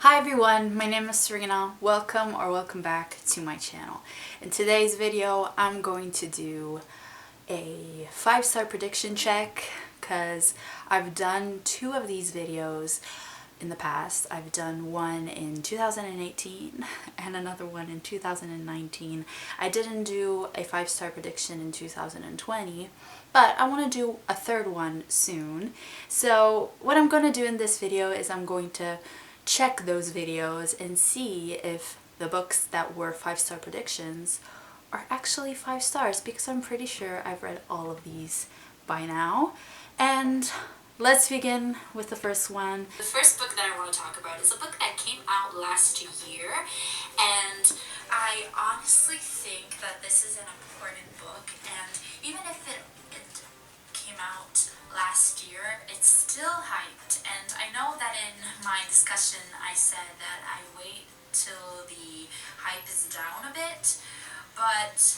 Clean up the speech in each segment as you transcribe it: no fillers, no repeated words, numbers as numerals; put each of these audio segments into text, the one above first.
Hi everyone, my name is Serena. Welcome back to my channel. In today's video, I'm going to do a 5-star prediction check because I've done 2 of these videos in the past. I've done one in 2018 and another one in 2019. I didn't do a 5-star prediction in 2020, but I want to do a third one soon. So what I'm going to do in this video is I'm going to check those videos and see if the books that were 5-star predictions are actually 5 stars, because I'm pretty sure I've read all of these by now. And let's begin with the first one. The first book that I want to talk about is a book that came out last year, and I honestly think that this is an important book, and even if it came out last year, it's still hyped. And I know that in my discussion I said that I wait till the hype is down a bit, but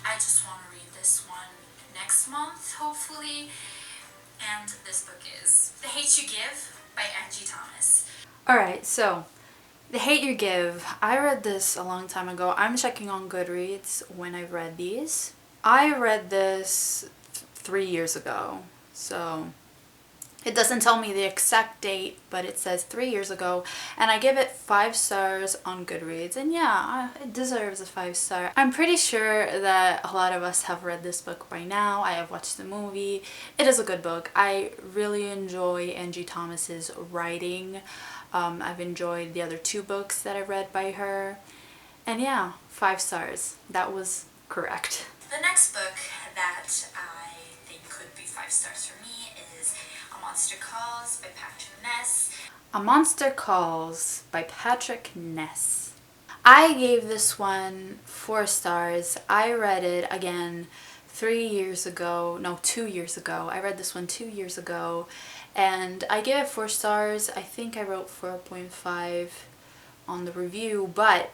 I just want to read this one next month, hopefully. And this book is The Hate You Give by Angie Thomas. Alright, so The Hate You Give, I read this a long time ago. I'm checking on Goodreads when I read these. I read this 3 years ago, so it doesn't tell me the exact date, but it says 3 years ago, and I give it 5 stars on Goodreads, and yeah, it deserves a 5-star. I'm pretty sure that a lot of us have read this book by now. I have watched the movie. It is a good book. I really enjoy Angie Thomas's writing. I've enjoyed the other 2 books that I read by her, and yeah, 5 stars. That was correct. The next book that I think could be 5 stars for me is A Monster Calls by Patrick Ness. A Monster Calls by Patrick Ness. I gave this one 4 stars. I read it again 3 years ago, no, 2 years ago. I read this one 2 years ago, and I gave it 4 stars. I think I wrote 4.5 on the review, but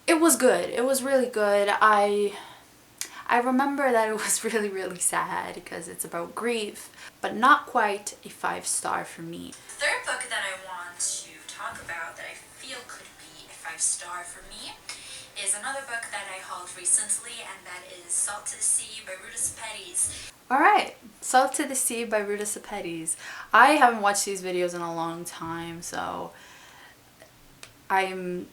it was good. It was really good. I remember that it was really sad because it's about grief, but not quite a 5-star for me. The third book that I want to talk about that I feel could be a 5-star for me is another book that I hauled recently, and that is Salt to the Sea by Ruta Sepetys. Alright, Salt to the Sea by Ruta Sepetys. I haven't watched these videos in a long time, so I'm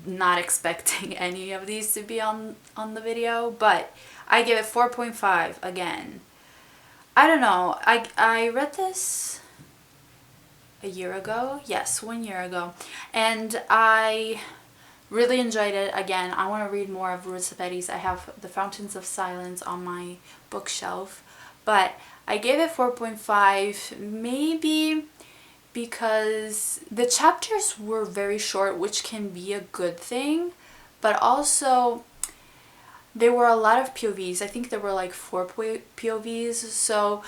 not expecting any of these to be on the video, but I give it 4.5 again. I don't know, I read this a year ago, yes, 1 year ago, and I really enjoyed it. Again, I want to read more of Ruta Sepetys. I have The Fountains of Silence on my bookshelf, but I gave it 4.5, maybe because the chapters were very short, which can be a good thing, but also there were a lot of POVs. I think there were like 4 POVs, so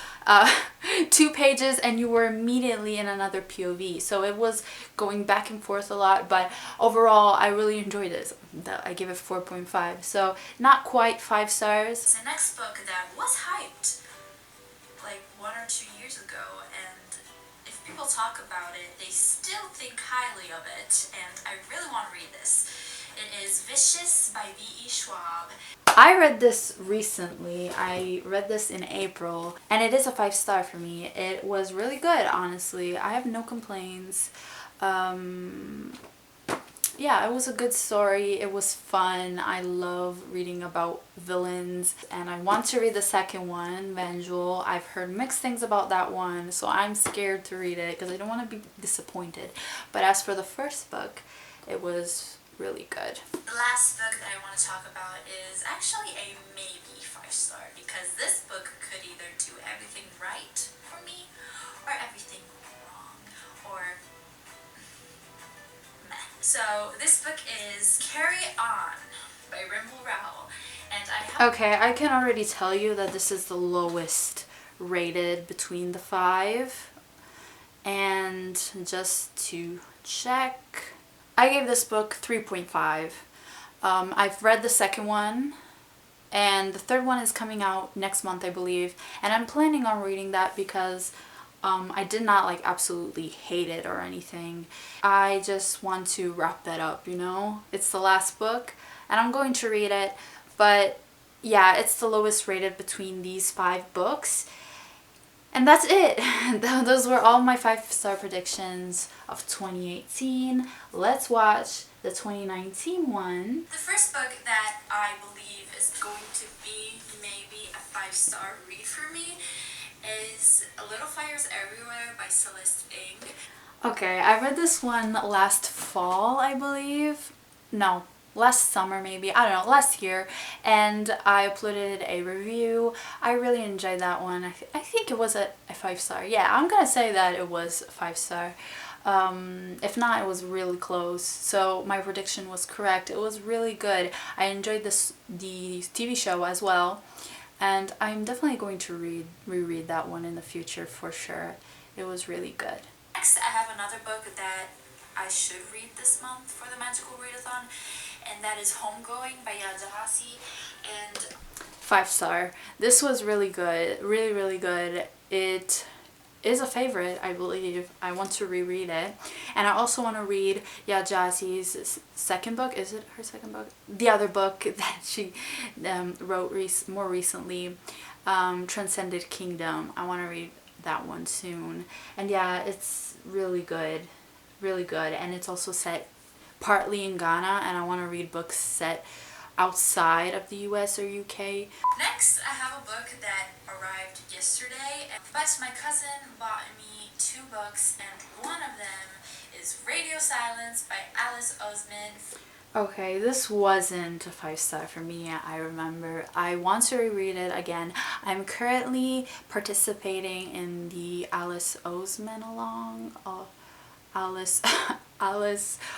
2 pages and you were immediately in another POV, so it was going back and forth a lot, but overall I really enjoyed it. I give it 4.5, so not quite 5 stars. The next book that was hyped like 1 or 2 years ago, and if people talk about it, they still think highly of it, and I really want to read this. It is Vicious by V.E. Schwab. I read this recently. I read this in April, and it is a 5-star for me. It was really good, honestly. I have no complaints. Yeah, it was a good story. It was fun. I love reading about villains, and I want to read the second one, Vengeful. I've heard mixed things about that one, so I'm scared to read it because I don't want to be disappointed. But as for the first book, it was really good. The last book that I want to talk about is actually a maybe 5-star, because this book could either do everything right for me or everything wrong, or meh. So this book is Carry On by Rimble Rowell, and okay, I can already tell you that this is the lowest rated between the 5, and just to check, I gave this book 3.5. I've read the second one, and the third one is coming out next month, I believe, and I'm planning on reading that because I did not like absolutely hate it or anything. I just want to wrap that up, you know? It's the last book and I'm going to read it, but yeah, it's the lowest rated between these 5 books. And that's it. Those were all my 5-star predictions of 2018. Let's watch the 2019 one. The first book that I believe is going to be maybe a 5-star read for me is A Little Fires Everywhere by Celeste Ng. Okay, I read this one last fall, I believe. No, last summer maybe, I don't know, last year, and I uploaded a review. I really enjoyed that one. I think it was a 5-star. Yeah, I'm gonna say that it was a 5-star. If not, it was really close, so my prediction was correct. It was really good. I enjoyed the TV show as well, and I'm definitely going to reread that one in the future for sure. It was really good. Next, I have another book that I should read this month for the Magical Readathon, and that is Homegoing by Yajahasi, and 5-star. This was really good, really good. It is a favorite, I believe. I want to reread it, and I also want to read Yajahasi's second book. Is it her second book? The other book that she wrote more recently, Transcended Kingdom. I want to read that one soon, and yeah, it's really good, and it's also set partly in Ghana, and I want to read books set outside of the US or UK. Next, I have a book that arrived yesterday, but my cousin bought me 2 books, and one of them is Radio Silence by Alice Oseman. Okay, this wasn't a 5-star for me, I remember. I want to reread it again. I'm currently participating in the Alice Oseman Alice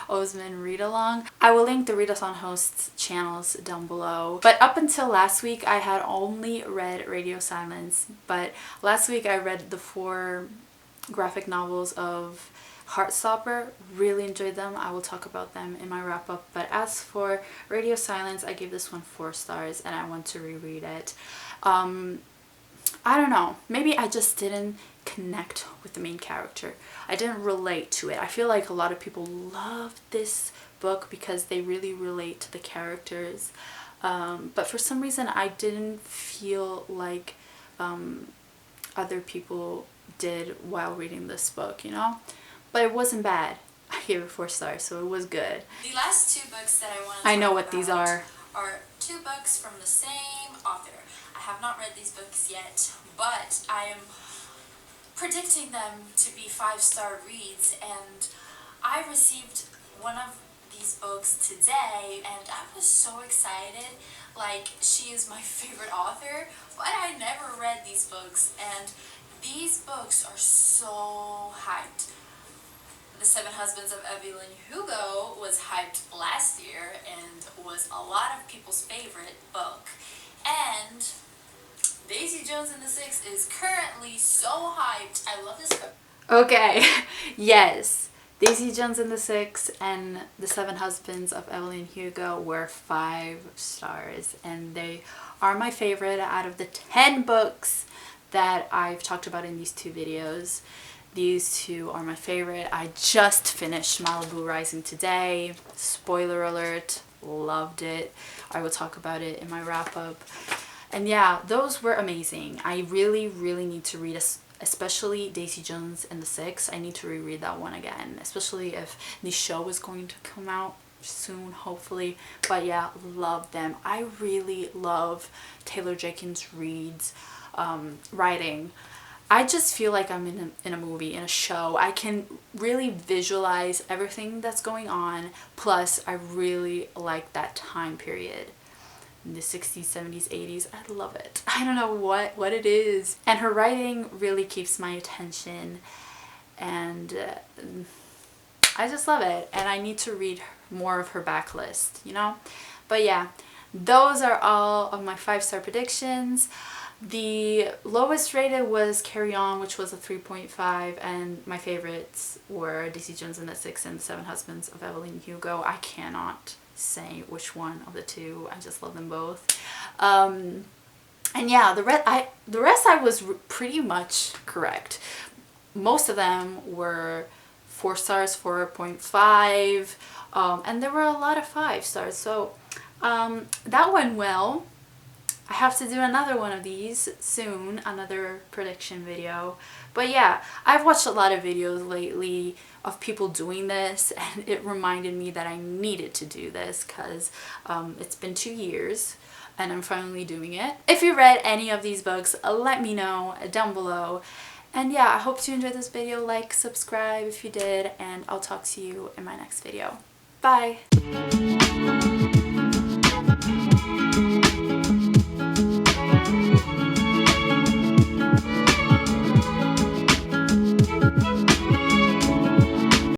Oseman read along. I will link the readathon hosts channels down below. But up until last week, I had only read Radio Silence. But last week I read the 4 graphic novels of Heartstopper. Really enjoyed them. I will talk about them in my wrap up. But as for Radio Silence, I gave this one 4 stars and I want to reread it. I don't know, maybe I just didn't connect with the main character. I didn't relate to it. I feel like a lot of people love this book because they really relate to the characters, but for some reason I didn't feel like other people did while reading this book, you know? But it wasn't bad. I gave it 4 stars, so it was good. The last 2 books that I want to talk about, I know what these are 2 books from the same author. I have not read these books yet, but I am predicting them to be 5-star reads, and I received one of these books today and I was so excited. Like, she is my favorite author, but I never read these books, and these books are so hyped. The 7 Husbands of Evelyn Hugo was hyped last year and was a lot of people's favorite book, and Daisy Jones and the Six is currently so hyped. I love this book. Okay, yes. Daisy Jones and the Six and The 7 Husbands of Evelyn Hugo were 5 stars, and they are my favorite out of the 10 books that I've talked about in these 2 videos. These 2 are my favorite. I just finished Malibu Rising today. Spoiler alert, loved it. I will talk about it in my wrap up. And yeah, those were amazing. I really need to read, especially Daisy Jones and the Six. I need to reread that one again, especially if the show is going to come out soon, hopefully. But yeah, love them. I really love Taylor Jenkins Reid's writing. I just feel like I'm in a movie, in a show. I can really visualize everything that's going on. Plus, I really like that time period. In the 60s, 70s, 80s. I love it. I don't know what it is. And her writing really keeps my attention. And I just love it. And I need to read more of her backlist, you know? But yeah, those are all of my 5-star predictions. The lowest rated was Carry On, which was a 3.5, and my favorites were Daisy Jones and the Six and The 7 Husbands of Evelyn Hugo. I cannot say which one of the 2. I just love them both. And yeah, the rest I was pretty much correct. most of them were 4 stars, 4.5, and there were a lot of 5 stars. So that went well. I have to do another one of these soon, another prediction video. But yeah, I've watched a lot of videos lately of people doing this, and it reminded me that I needed to do this because it's been 2 years and I'm finally doing it. If you read any of these books, let me know down below. And yeah, I hope you enjoyed this video. Like, subscribe if you did, and I'll talk to you in my next video. Bye!